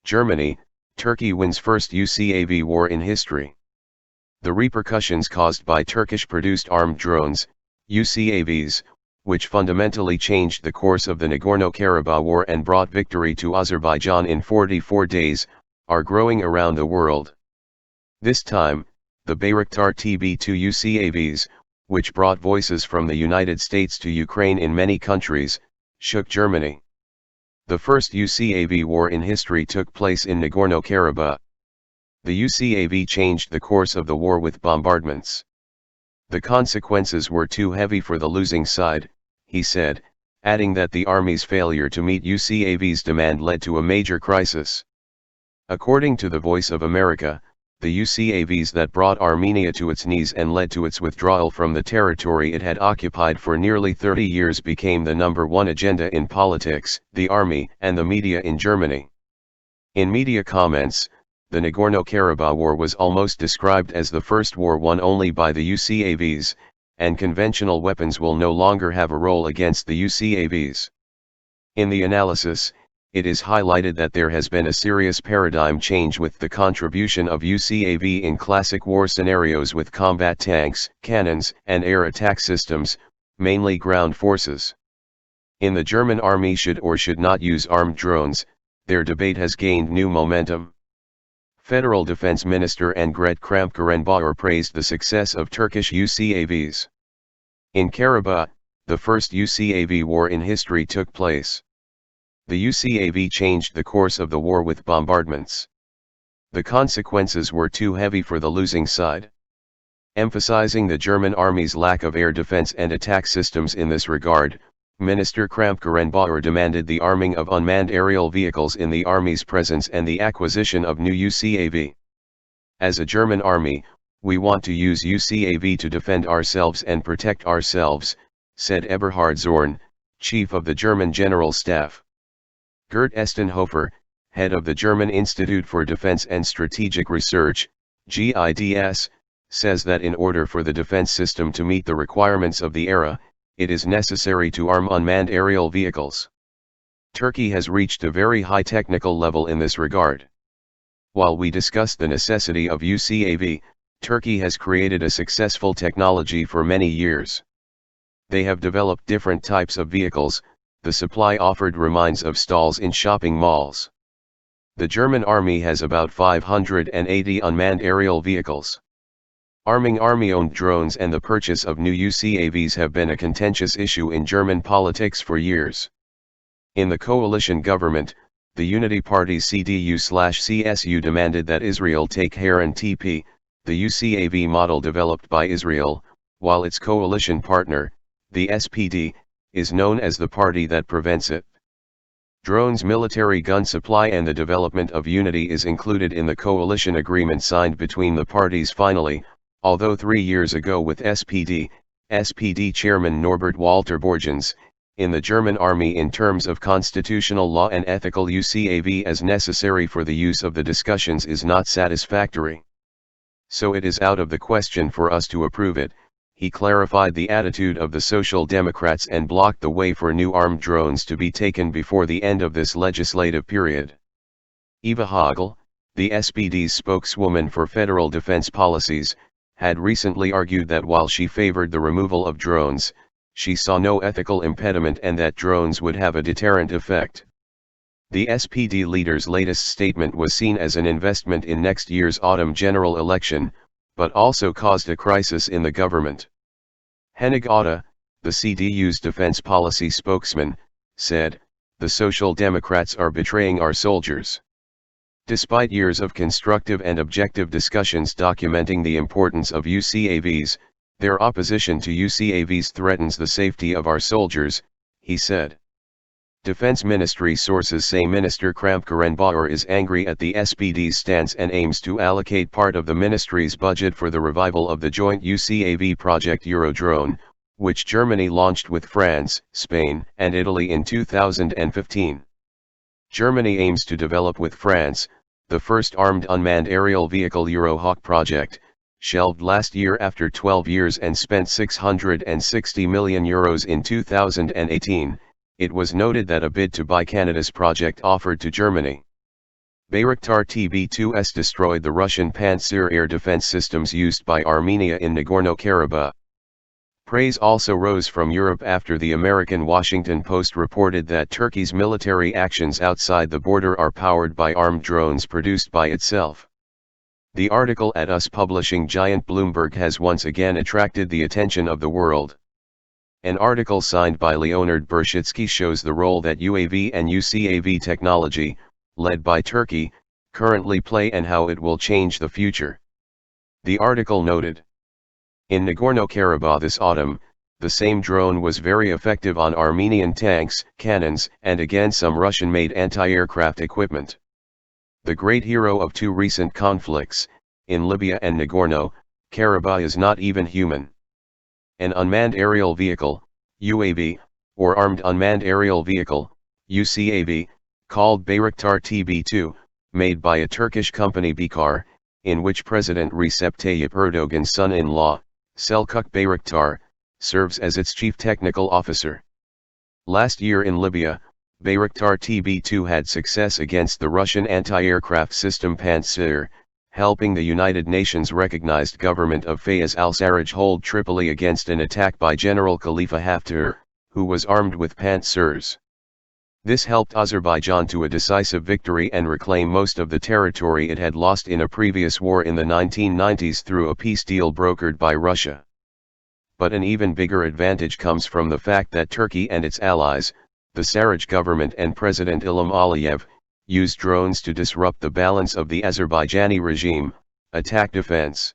Germany, Turkey wins first UCAV war in history. The repercussions caused by Turkish-produced armed drones, UCAVs, which fundamentally changed the course of the Nagorno-Karabakh war and brought victory to Azerbaijan in 44 days, are growing around the world. This time, the Bayraktar TB2 UCAVs, which brought voices from the United States to Ukraine in many countries, shook Germany. The first UCAV war in history took place in Nagorno-Karabakh. The UCAV changed the course of the war with bombardments. The consequences were too heavy for the losing side, he said, adding that the army's failure to meet UCAV's demand led to a major crisis. According to the Voice of America, the UCAVs that brought Armenia to its knees and led to its withdrawal from the territory it had occupied for nearly 30 years became the #1 agenda in politics, the army, and the media in Germany. In media comments, the Nagorno-Karabakh war was almost described as the first war won only by the UCAVs, and conventional weapons will no longer have a role against the UCAVs. In the analysis, it is highlighted that there has been a serious paradigm change with the contribution of UCAV in classic war scenarios with combat tanks, cannons, and air attack systems, mainly ground forces. In the German army should or should not use armed drones, their debate has gained new momentum. Federal Defense Minister Annegret Kramp-Karrenbauer praised the success of Turkish UCAVs. In Karabakh, the first UCAV war in history took place. The UCAV changed the course of the war with bombardments. The consequences were too heavy for the losing side. Emphasizing the German army's lack of air defense and attack systems in this regard, Minister Kramp-Karrenbauer demanded the arming of unmanned aerial vehicles in the army's presence and the acquisition of new UCAV. As a German army, we want to use UCAV to defend ourselves and protect ourselves, said Eberhard Zorn, chief of the German General Staff. Gerd Estenhofer, head of the German Institute for Defense and Strategic Research, GIDS, says that in order for the defense system to meet the requirements of the era, it is necessary to arm unmanned aerial vehicles. Turkey has reached a very high technical level in this regard. While we discuss the necessity of UCAV, Turkey has created a successful technology for many years. They have developed different types of vehicles. The supply offered reminds of stalls in shopping malls. The German army has about 580 unmanned aerial vehicles. Arming army-owned drones and the purchase of new UCAVs have been a contentious issue in German politics for years. In the coalition government, the Unity Party's CDU/CSU demanded that Israel take Heron TP, the UCAV model developed by Israel, while its coalition partner, the SPD, is known as the party that prevents it. Drones' military gun supply and the development of Unity is included in the coalition agreement signed between the parties finally, although 3 years ago with SPD chairman Norbert Walter Borgens, in the German army in terms of constitutional law and ethical UCAV as necessary for the use of the discussions is not satisfactory. So it is out of the question for us to approve it. He clarified the attitude of the Social Democrats and blocked the way for new armed drones to be taken before the end of this legislative period. Eva Hagel, the SPD's spokeswoman for federal defense policies, had recently argued that while she favored the removal of drones, she saw no ethical impediment and that drones would have a deterrent effect. The SPD leader's latest statement was seen as an investment in next year's autumn general election, but also caused a crisis in the government. Henning Otte, the CDU's defense policy spokesman, said, "The Social Democrats are betraying our soldiers." Despite years of constructive and objective discussions documenting the importance of UCAVs, their opposition to UCAVs threatens the safety of our soldiers, he said. Defense Ministry sources say Minister Kramp-Karrenbauer is angry at the SPD's stance and aims to allocate part of the ministry's budget for the revival of the joint UCAV project Eurodrone, which Germany launched with France, Spain, and Italy in 2015. Germany aims to develop with France, the first armed unmanned aerial vehicle Eurohawk project, shelved last year after 12 years and spent €660 million in 2018. It was noted that a bid to buy Canada's project offered to Germany. Bayraktar TB2s destroyed the Russian Pantsir air defense systems used by Armenia in Nagorno-Karabakh. Praise also rose from Europe after the American Washington Post reported that Turkey's military actions outside the border are powered by armed drones produced by itself. The article at US publishing giant Bloomberg has once again attracted the attention of the world. An article signed by Leonard Bershitsky shows the role that UAV and UCAV technology, led by Turkey, currently play and how it will change the future. The article noted, in Nagorno-Karabakh this autumn, the same drone was very effective on Armenian tanks, cannons, and again some Russian-made anti-aircraft equipment. The great hero of two recent conflicts, in Libya and Nagorno-Karabakh, is not even human. An unmanned aerial vehicle, UAV, or armed unmanned aerial vehicle, UCAV, called Bayraktar TB2, made by a Turkish company Baykar, in which President Recep Tayyip Erdogan's son-in-law, Selçuk Bayraktar, serves as its chief technical officer. Last year in Libya, Bayraktar TB2 had success against the Russian anti-aircraft system Pantsir, helping the United Nations-recognized government of Fayez al-Sarraj hold Tripoli against an attack by General Khalifa Haftar, who was armed with Pantsirs. This helped Azerbaijan to a decisive victory and reclaim most of the territory it had lost in a previous war in the 1990s through a peace deal brokered by Russia. But an even bigger advantage comes from the fact that Turkey and its allies, the Sarraj government and President Ilham Aliyev, used drones to disrupt the balance of the Azerbaijani regime, attack defense.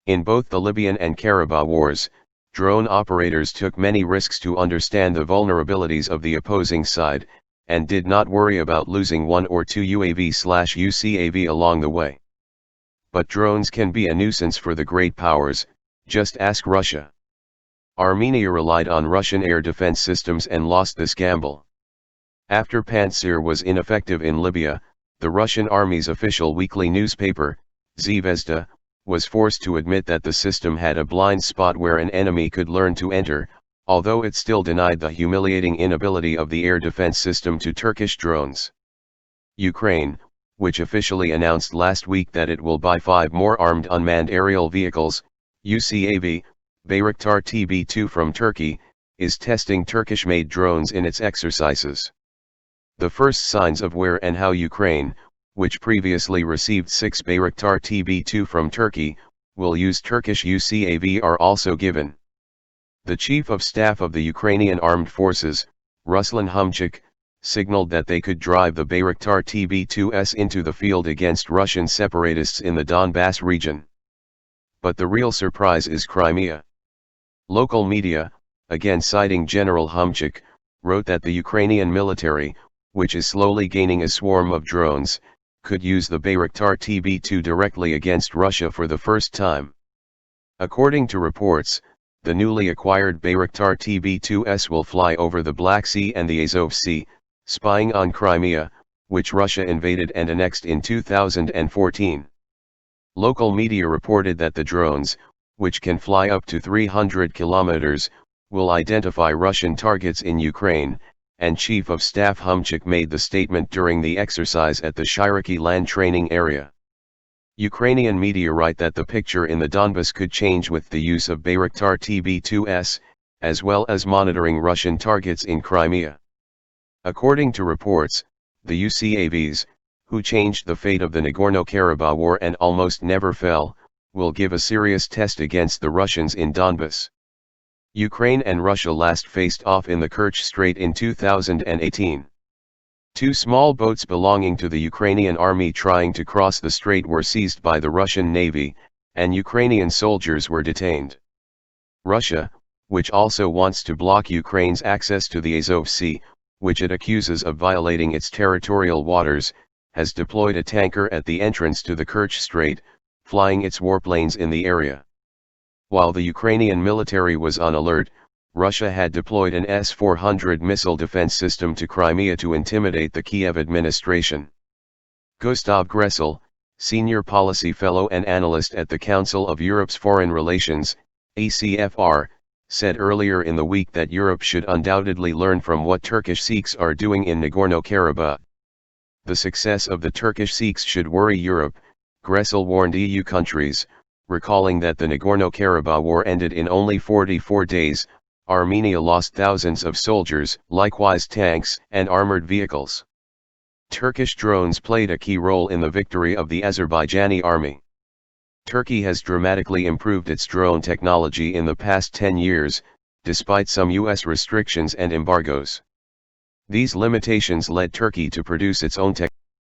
In both the Libyan and Karabakh wars, drone operators took many risks to understand the vulnerabilities of the opposing side, and did not worry about losing one or two UAV/UCAV along the way. But drones can be a nuisance for the great powers, just ask Russia. Armenia relied on Russian air defense systems and lost this gamble. After Pantsir was ineffective in Libya, the Russian army's official weekly newspaper, Zvezda, was forced to admit that the system had a blind spot where an enemy could learn to enter, although it still denied the humiliating inability of the air defense system to Turkish drones. Ukraine, which officially announced last week that it will buy 5 more armed unmanned aerial vehicles, UCAV, Bayraktar TB2 from Turkey, is testing Turkish-made drones in its exercises. The first signs of where and how Ukraine, which previously received 6 Bayraktar TB2 from Turkey, will use Turkish UCAV are also given. The Chief of Staff of the Ukrainian Armed Forces, Ruslan Humchik, signaled that they could drive the Bayraktar TB2s into the field against Russian separatists in the Donbass region. But the real surprise is Crimea. Local media, again citing General Humchik, wrote that the Ukrainian military, which is slowly gaining a swarm of drones, could use the Bayraktar TB2 directly against Russia for the first time. According to reports, the newly acquired Bayraktar TB2s will fly over the Black Sea and the Azov Sea, spying on Crimea, which Russia invaded and annexed in 2014. Local media reported that the drones, which can fly up to 300 kilometers, will identify Russian targets in Ukraine, and Chief of Staff Humchik made the statement during the exercise at the Shiraki land training area. Ukrainian media write that the picture in the Donbas could change with the use of Bayraktar TB2s, as well as monitoring Russian targets in Crimea. According to reports, the UCAVs, who changed the fate of the Nagorno-Karabakh war and almost never fell, will give a serious test against the Russians in Donbas. Ukraine and Russia last faced off in the Kerch Strait in 2018. 2 small boats belonging to the Ukrainian army trying to cross the strait were seized by the Russian Navy, and Ukrainian soldiers were detained. Russia, which also wants to block Ukraine's access to the Azov Sea, which it accuses of violating its territorial waters, has deployed a tanker at the entrance to the Kerch Strait, flying its warplanes in the area. While the Ukrainian military was on alert, Russia had deployed an S-400 missile defense system to Crimea to intimidate the Kiev administration. Gustav Gressel, senior policy fellow and analyst at the Council of Europe's Foreign Relations, ACFR, said earlier in the week that Europe should undoubtedly learn from what Turkish Sikhs are doing in Nagorno-Karabakh. The success of the Turkish Sikhs should worry Europe, Gressel warned EU countries, recalling that the Nagorno-Karabakh war ended in only 44 days, Armenia lost thousands of soldiers, likewise tanks and armored vehicles. Turkish drones played a key role in the victory of the Azerbaijani army. Turkey has dramatically improved its drone technology in the past 10 years, despite some US restrictions and embargoes. These limitations led Turkey to produce its own technology.